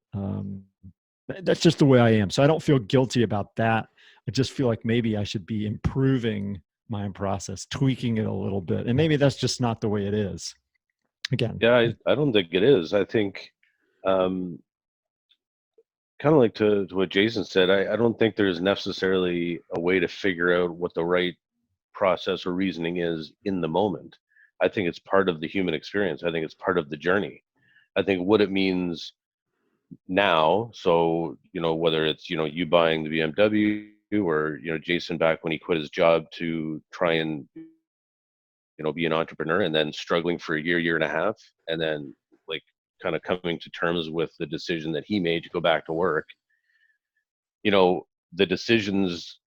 that's just the way I am. So I don't feel guilty about that. I just feel like maybe I should be improving my process, tweaking it a little bit. And maybe that's just not the way it is. Again. Yeah, I don't think it is. I think kind of like to what Jason said, I don't think there's necessarily a way to figure out what the right process or reasoning is in the moment. I think it's part of the human experience. I think it's part of the journey. I think what it means now, so, you know, whether it's, you know, you buying the BMW or, you know, Jason back when he quit his job to try and, you know, be an entrepreneur and then struggling for a year and a half, and then like kind of coming to terms with the decision that he made to go back to work. You know, the decisions,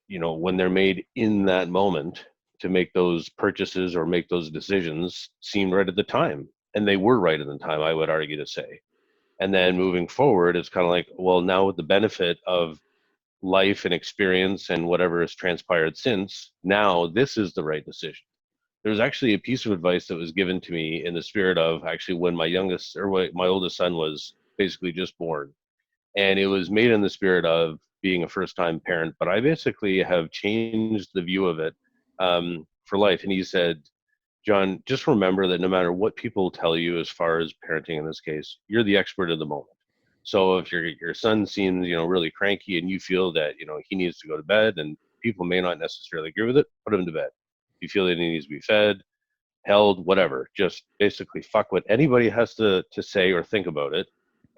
you know, when they're made in that moment to make those purchases or make those decisions seem right at the time. And they were right at the time, I would argue to say. And then moving forward, it's kind of like, well, now with the benefit of life and experience and whatever has transpired since, now this is the right decision. There was actually a piece of advice that was given to me in the spirit of actually when my oldest son was basically just born. And it was made in the spirit of being a first-time parent, but I basically have changed the view of it for life. And he said, John, just remember that no matter what people tell you as far as parenting in this case, you're the expert of the moment. So if your son seems, you know, really cranky and you feel that, you know, he needs to go to bed and people may not necessarily agree with it, put him to bed. If you feel that he needs to be fed, held, whatever, just basically fuck what anybody has to say or think about it.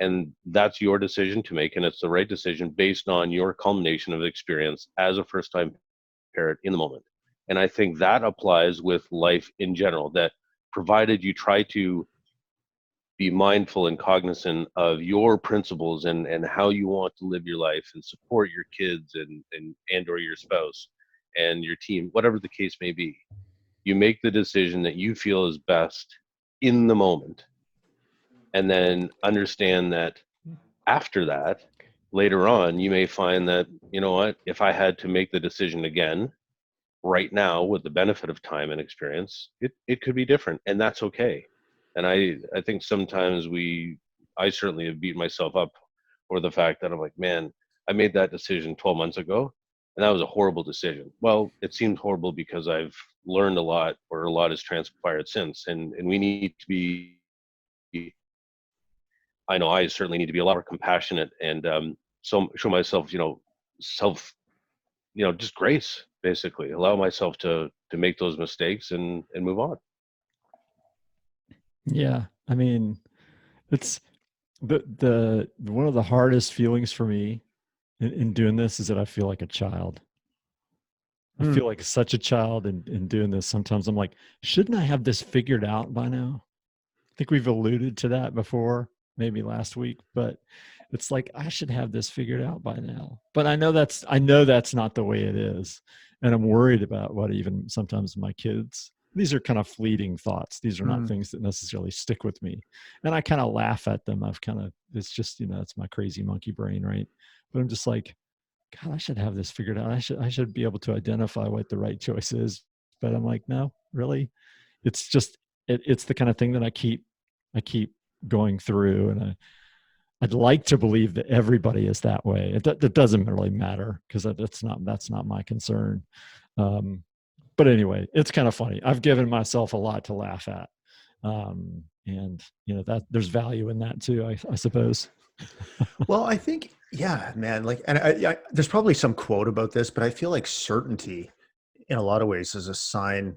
And that's your decision to make. And it's the right decision based on your culmination of experience as a first time parent in the moment. And I think that applies with life in general, that provided you try to be mindful and cognizant of your principles and how you want to live your life and support your kids and or your spouse and your team, whatever the case may be, you make the decision that you feel is best in the moment. And then understand that after that, later on, you may find that, you know what, if I had to make the decision again, right now with the benefit of time and experience, it could be different, and that's okay. And I think sometimes I certainly have beat myself up over the fact that I'm like, man, I made that decision 12 months ago and that was a horrible decision. Well, it seemed horrible because I've learned a lot, or a lot has transpired since, and we need to be, I know I certainly need to be a lot more compassionate and so show myself, you know, just grace, basically allow myself to make those mistakes and move on. Yeah. I mean, it's the one of the hardest feelings for me in doing this is that I feel like a child. I feel like such a child in doing this. Sometimes I'm like, shouldn't I have this figured out by now? I think we've alluded to that before, maybe last week, but it's like I should have this figured out by now. But I know that's not the way it is. And I'm worried about what even sometimes my kids, these are kind of fleeting thoughts. These are not things that necessarily stick with me. And I kind of laugh at them. It's just, it's my crazy monkey brain, right? But I'm just like, God, I should have this figured out. I should be able to identify what the right choice is. But I'm like, no, really? It's just, it's the kind of thing that I keep going through. And I'd like to believe that everybody is that way. It doesn't really matter because that's not my concern. But anyway, it's kind of funny. I've given myself a lot to laugh at. And that there's value in that too, I suppose. Well, I think, yeah, man, like, and there's probably some quote about this, but I feel like certainty in a lot of ways is a sign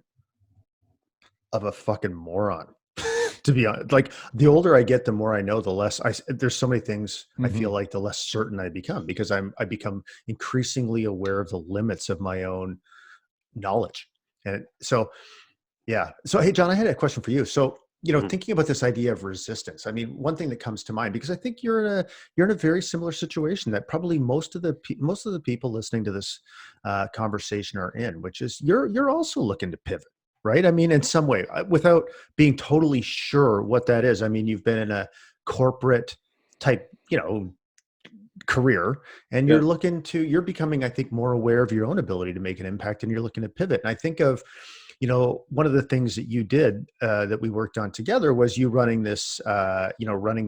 of a fucking moron. To be honest, like the older I get, the more I know, the less there's so many things I feel like the less certain I become because I become increasingly aware of the limits of my own knowledge. And so, yeah. So, hey, John, I had a question for you. So, thinking about this idea of resistance, I mean, one thing that comes to mind, because I think you're in a very similar situation that probably most of the people listening to this conversation are in, which is you're also looking to pivot, right? I mean, in some way, without being totally sure what that is. I mean, you've been in a corporate type, career, and you're becoming, I think, more aware of your own ability to make an impact, and you're looking to pivot. And I think of, one of the things that you did that we worked on together was you running this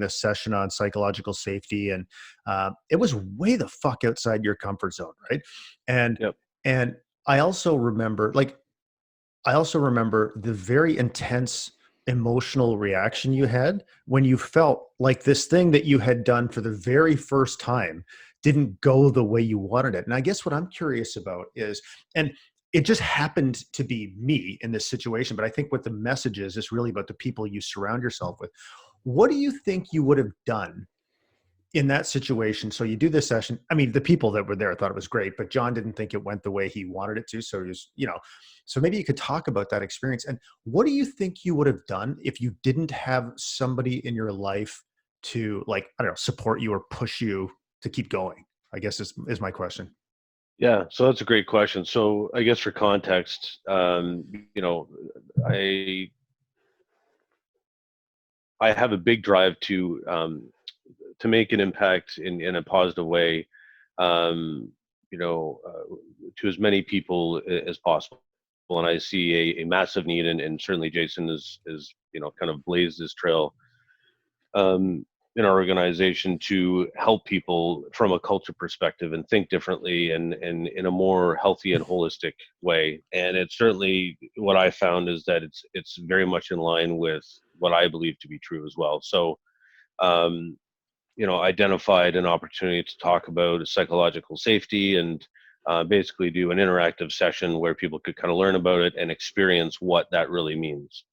session on psychological safety, and it was way the fuck outside your comfort zone, right? And and I also remember the very intense emotional reaction you had when you felt like this thing that you had done for the very first time didn't go the way you wanted it. And I guess what I'm curious about is, and it just happened to be me in this situation, but I think what the message is really about the people you surround yourself with. What do you think you would have done in that situation? So you do this session. I mean, the people that were there thought it was great, but John didn't think it went the way he wanted it to. So he was, so maybe you could talk about that experience. And what do you think you would have done if you didn't have somebody in your life to, like, I don't know, support you or push you to keep going? I guess is my question. Yeah, so that's a great question. So I guess for context, I have a big drive to make an impact in a positive way, to as many people as possible. And I see a massive need, and certainly Jason is kind of blazed this trail in our organization to help people from a culture perspective and think differently and in a more healthy and holistic way. And it's certainly what I found is that it's very much in line with what I believe to be true as well. So, identified an opportunity to talk about psychological safety and basically do an interactive session where people could kind of learn about it and experience what that really means.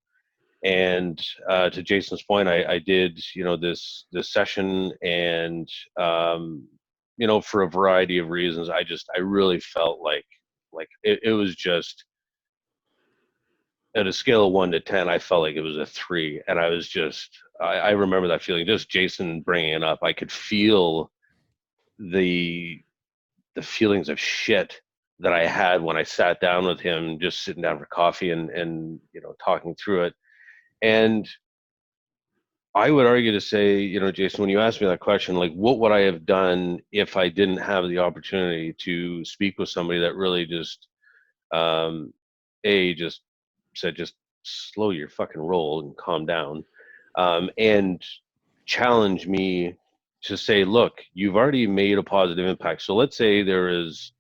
And to Jason's point, I did, this session, and for a variety of reasons, I really felt like it was just at a scale of 1 to 10, I felt like it was a 3, and I was just, I remember that feeling. Just Jason bringing it up, I could feel the feelings of shit that I had when I sat down with him, just sitting down for coffee and talking through it. And I would argue to say, Jason, when you asked me that question, like, what would I have done if I didn't have the opportunity to speak with somebody that really just, just said, just slow your fucking roll and calm down, and challenge me to say, look, you've already made a positive impact. So let's say there is,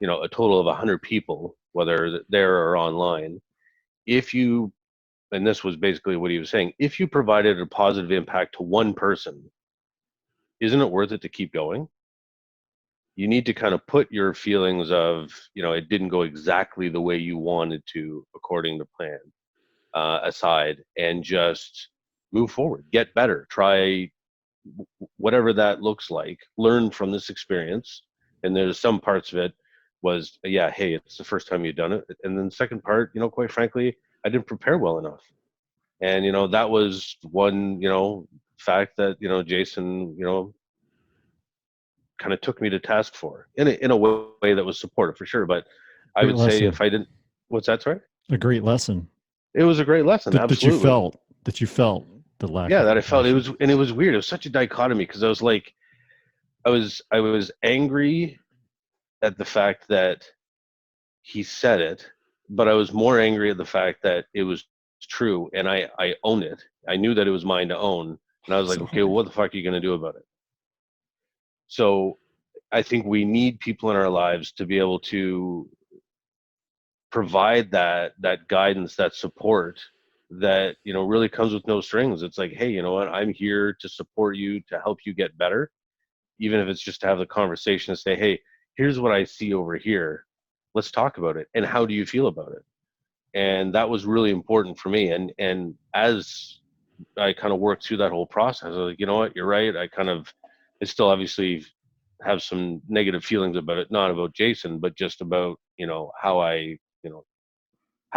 a total of 100 people, whether there or online. If you, and this was basically what he was saying, if you provided a positive impact to one person, isn't it worth it to keep going? You need to kind of put your feelings of, it didn't go exactly the way you wanted to according to plan aside, and just move forward, get better, try whatever that looks like, learn from this experience. And there's some parts of it was, yeah, hey, it's the first time you've done it. And then the second part, quite frankly, I didn't prepare well enough. And, that was one, fact that, Jason, kind of took me to task for in a way that was supportive for sure. But I Great would say lesson. if I didn't, what's that, sorry? A great lesson. It was a great lesson. Absolutely. That you felt the lack. Yeah, of that I felt compassion. it was weird. It was such a dichotomy because I was like, I was angry at the fact that he said it, but I was more angry at the fact that it was true and I own it. I knew that it was mine to own. And I was like, So okay, well, what the fuck are you going to do about it? So I think we need people in our lives to be able to provide that guidance, that support that, you know, really comes with no strings. It's like, hey, you know what? I'm here to support you, to help you get better. Even if it's just to have the conversation and say, hey, here's what I see over here. Let's talk about it. And how do you feel about it? And that was really important for me. And as I kind of worked through that whole process, I was like, you know what, you're right. I still obviously have some negative feelings about it, not about Jason, but just about, you know, how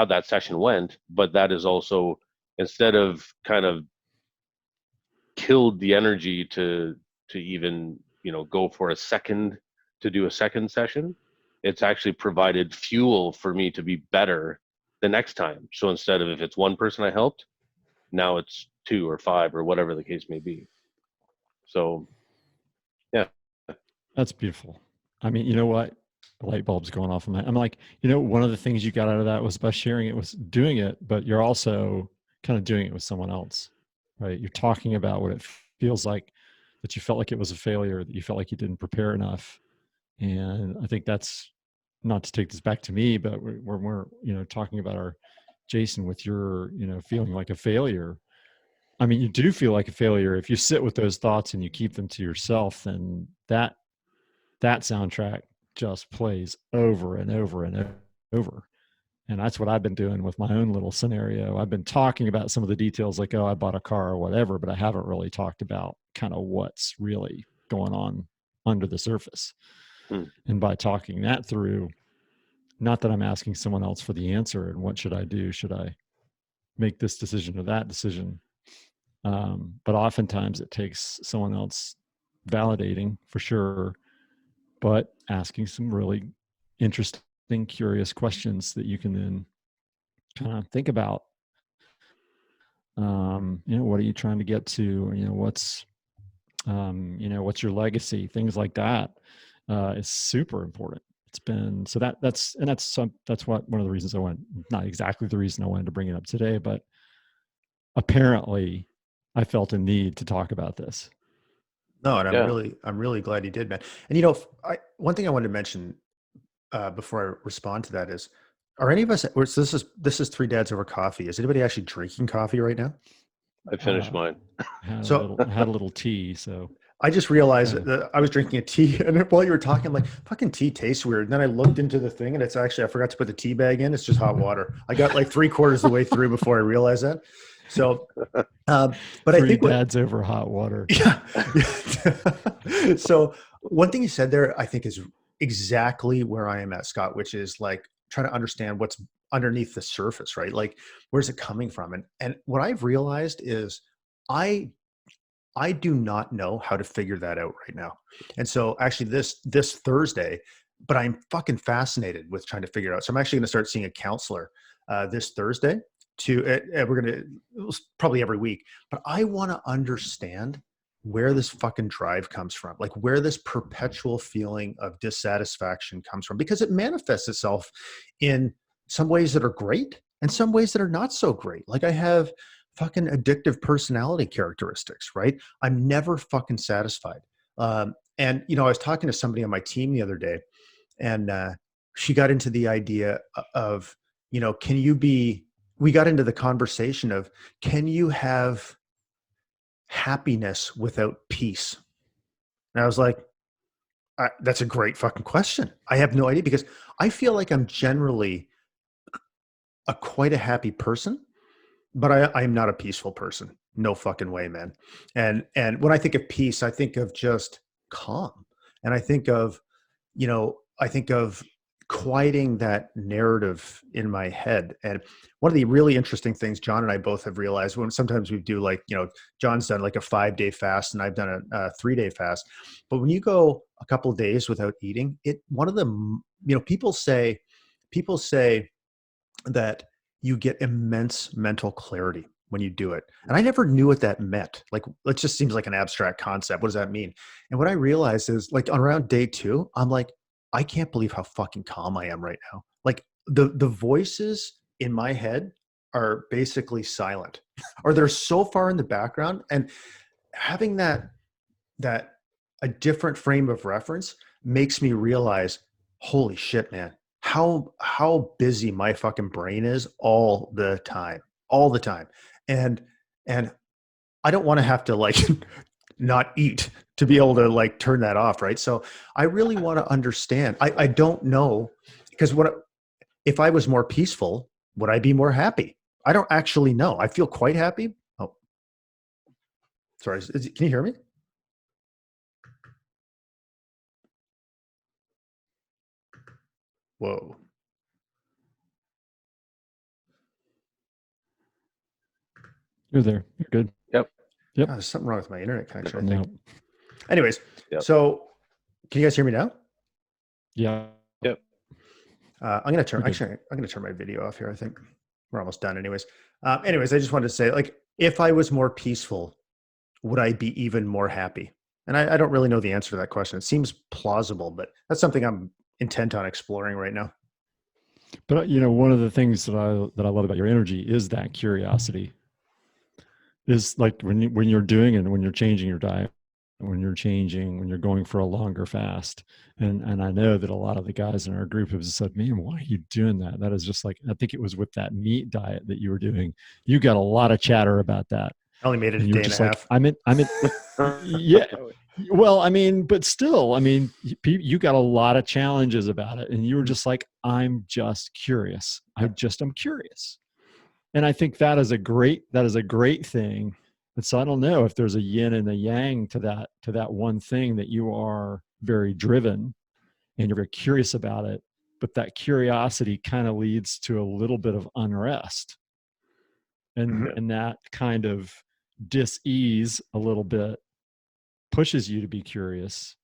that session went. But that is also, instead of kind of killed the energy to even, you know, go for to do a second session, it's actually provided fuel for me to be better the next time. So instead of, if it's one person I helped, now it's 2 or 5 or whatever the case may be. So yeah. That's beautiful. I mean, you know what? The light bulb's going off in my. I'm like, you know, one of the things you got out of that was by sharing it, was doing it, but you're also kind of doing it with someone else, right? You're talking about what it feels like, that you felt like it was a failure, that you felt like you didn't prepare enough. And I think that's, not to take this back to me, but we're you know, talking about our Jason with your, you know, feeling like a failure. I mean, you do feel like a failure if you sit with those thoughts and you keep them to yourself, then that soundtrack just plays over and over and over. And that's what I've been doing with my own little scenario. I've been talking about some of the details, like, oh, I bought a car or whatever, but I haven't really talked about kind of what's really going on under the surface. And by talking that through, not that I'm asking someone else for the answer and what should I do? Should I make this decision or that decision? But oftentimes it takes someone else validating, for sure, but asking some really interesting, curious questions that you can then kind of think about. You know, what are you trying to get to? You know, what's your legacy? Things like that is super important. It's been, so that's what one of the reasons I went, not exactly the reason I wanted to bring it up today, but apparently I felt a need to talk about this. No, and I'm really glad you did, man. And you know, one thing I wanted to mention before I respond to that is, are any of us? This is Three Dads Over Coffee. Is anybody actually drinking coffee right now? I finished mine. I had a little tea, so I just realized that I was drinking a tea, and while you were talking, I'm like, fucking tea tastes weird. And then I looked into the thing, and it's actually, I forgot to put the tea bag in. It's just hot water. I got like 3/4 of the way through before I realized that. So, but I think dads over hot water. Yeah. So one thing you said there, I think, is exactly where I am at, Scott, which is like trying to understand what's underneath the surface, right? Like, where's it coming from? And what I've realized is I do not know how to figure that out right now. And so actually this Thursday, but I'm fucking fascinated with trying to figure it out. So I'm actually going to start seeing a counselor this Thursday we're going to probably every week, but I want to understand where this fucking drive comes from, like where this perpetual feeling of dissatisfaction comes from, because it manifests itself in some ways that are great and some ways that are not so great. Like, I have fucking addictive personality characteristics, right? I'm never fucking satisfied. And, you know, I was talking to somebody on my team the other day, and she got into the idea of, you know, we got into the conversation of, can you have happiness without peace? And I was like, that's a great fucking question. I have no idea, because I feel like I'm generally quite a happy person, but I'm not a peaceful person. No fucking way, man. And when I think of peace, I think of just calm. And I think of quieting that narrative in my head. And one of the really interesting things John and I both have realized, when sometimes we do, like, you know, John's done like a 5-day fast and I've done a 3-day fast. But when you go a couple of days without eating, one of them, people say that you get immense mental clarity when you do it. And I never knew what that meant. Like, it just seems like an abstract concept. What does that mean? And what I realized is, like, on around day 2, I'm like, I can't believe how fucking calm I am right now. Like, the voices in my head are basically silent, or they're so far in the background. And having that a different frame of reference makes me realize, holy shit, man, how busy my fucking brain is all the time. And I don't want to have to, like, not eat to be able to, like, turn that off, right? So I really want to understand. I don't know, because if I was more peaceful, would I be more happy? I don't actually know. I feel quite happy. Oh, sorry. Can you hear me? Whoa. You're there. You're good. Yep. Yep. Oh, there's something wrong with my internet connection, I No. think. Anyways, Yep. So can you guys hear me now? Yeah. Yep. I'm going to turn my video off here. I think we're almost done anyways. Anyways, I just wanted to say, like, if I was more peaceful, would I be even more happy? And I don't really know the answer to that question. It seems plausible, but that's something I'm intent on exploring right now. But one of the things that I love about your energy is that curiosity. Is like when you're doing it, when you're changing your diet, when you're going for a longer fast. And I know that a lot of the guys in our group have said, man, why are you doing that? That is just like, I think it was with that meat diet that you were doing. You got a lot of chatter about that. I only made it And a day and a half. I'm in, yeah. Well, I mean, but still, I mean, you got a lot of challenges about it. And you were just like, I'm just curious. I'm curious. And I think that is a great thing. And so I don't know if there's a yin and a yang to that one thing, that you are very driven and you're very curious about it, but that curiosity kind of leads to a little bit of unrest. And that kind of dis-ease a little bit pushes you to be curious,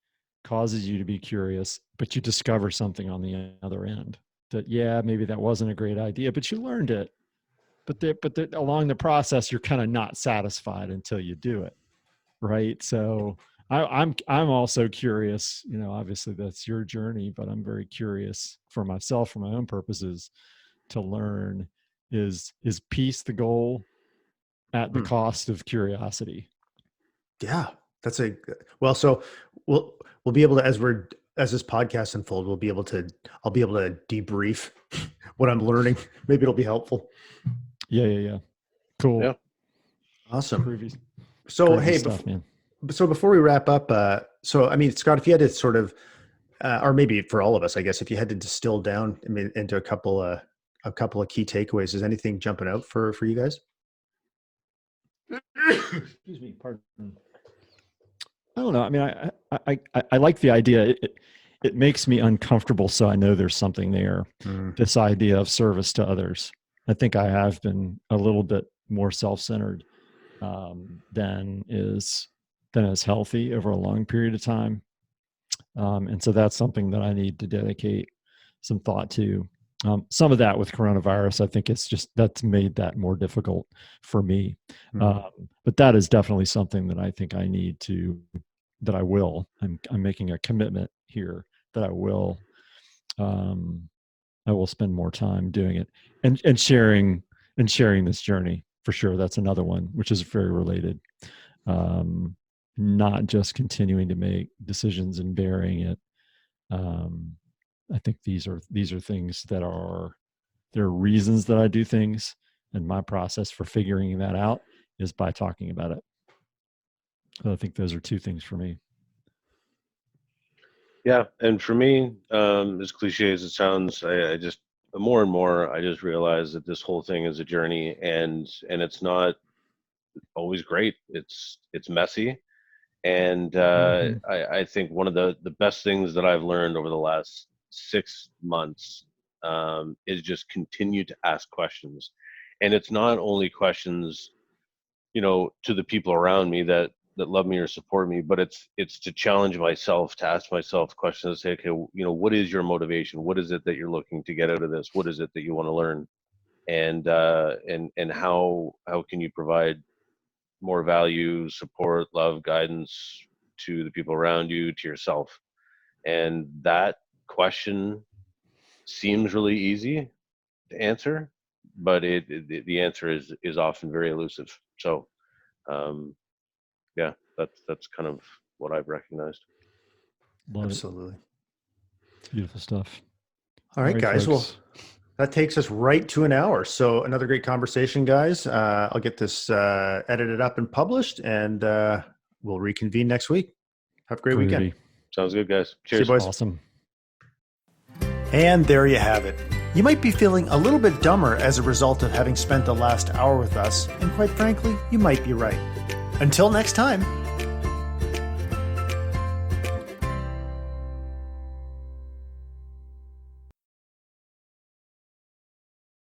causes you to be curious, but you discover something on the other end that, yeah, maybe that wasn't a great idea, but you learned it. But along the process, you're kind of not satisfied until you do it, right? So I'm also curious. Obviously that's your journey, but I'm very curious for myself, for my own purposes, to learn: is peace the goal at the cost of curiosity? Yeah, that's well. So we'll be able to, as this podcast unfolds, I'll be able to debrief what I'm learning. Maybe it'll be helpful. Yeah. Cool. Yeah. Awesome. So, hey, so before we wrap up, so, I mean, Scott, if you had to sort of, or maybe for all of us, I guess, if you had to distill down into a couple of key takeaways, is anything jumping out for you guys? Excuse me. Pardon. I don't know. I mean, I like the idea. It makes me uncomfortable, so I know there's something there. This idea of service to others. I think I have been a little bit more self-centered than is healthy over a long period of time. And so that's something that I need to dedicate some thought to. Some of that with coronavirus, I think that's made that more difficult for me. But that is definitely something that I think I need to, I'm making a commitment here that I will spend more time doing it and sharing this journey for sure. That's another one, which is very related. Not just continuing to make decisions and bearing it. I think these are things there are reasons that I do things, and my process for figuring that out is by talking about it. So I think those are two things for me. Yeah, and for me, as cliche as it sounds, I just more and more I just realize that this whole thing is a journey, and it's not always great. It's messy, and I think one of the best things that I've learned over the last 6 months is just continue to ask questions, and it's not only questions, to the people around me that that love me or support me, but it's to challenge myself, to ask myself questions, to say, okay, what is your motivation? What is it that you're looking to get out of this? What is it that you want to learn? And how can you provide more value, support, love, guidance to the people around you, to yourself? And that question seems really easy to answer, but the answer is often very elusive. So yeah, that's kind of what I've recognized. Love Absolutely. It's beautiful stuff. All right, guys. Folks. Well, that takes us right to an hour. So another great conversation, guys. I'll get this edited up and published, and we'll reconvene next week. Have a great weekend. Sounds good, guys. Cheers. See you, boys. Awesome. And there you have it. You might be feeling a little bit dumber as a result of having spent the last hour with us, and quite frankly, you might be right. Until next time.